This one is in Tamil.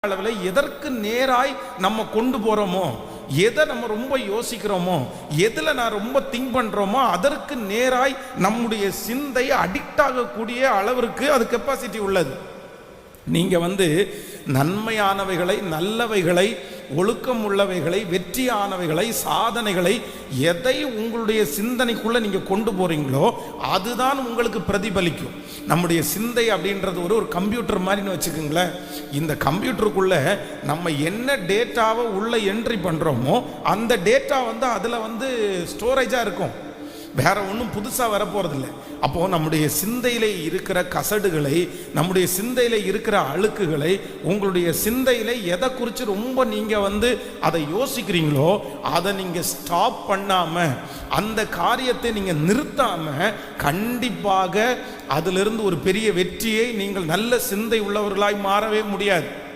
அளவில் எதற்கு நேராய் நம்ம கொண்டு போறோமோ, எதை நம்ம ரொம்ப யோசிக்கிறோமோ, எதுல நான் ரொம்ப திங்க் பண்றோமோ அதற்கு நேராய் நம்முடைய சிந்தை அடிக்ட் ஆகக்கூடிய அளவிற்கு அது கெப்பாசிட்டி உள்ளது. நீங்க நன்மையானவைகளை, நல்லவைகளை, ஒழுக்கம் உள்ளவைகளை, வெற்றியானவைகளை, சாதனைகளை எதை உங்களுடைய சிந்தனைக்குள்ள நீங்க கொண்டு போறீங்களோ அதுதான் உங்களுக்கு பிரதிபலிக்கும். நம்முடைய சிந்தை அப்படின்றது ஒரு கம்ப்யூட்டர் மாதிரின்னு வச்சுக்கோங்களேன். இந்த கம்ப்யூட்டருக்குள்ள நம்ம என்ன டேட்டாவை உள்ள என்ட்ரி பண்றோமோ அந்த டேட்டா அதுல ஸ்டோரேஜா இருக்கும். வேற ஒன்றும் புதுசாக வரப்போறதில்லை. அப்போ நம்முடைய சிந்தையில இருக்கிற கசடுகளை, நம்முடைய சிந்தையில இருக்கிற அழுக்குகளை, உங்களுடைய சிந்தையில எதை குறித்து ரொம்ப நீங்க அதை யோசிக்கிறீங்களோ அதை நீங்க ஸ்டாப் பண்ணாம, அந்த காரியத்தை நீங்க நிறுத்தாம, கண்டிப்பாக அதிலிருந்து ஒரு பெரிய வெற்றியை நீங்கள் நல்ல சிந்தை உள்ளவர்களாய் மாறவே முடியாது.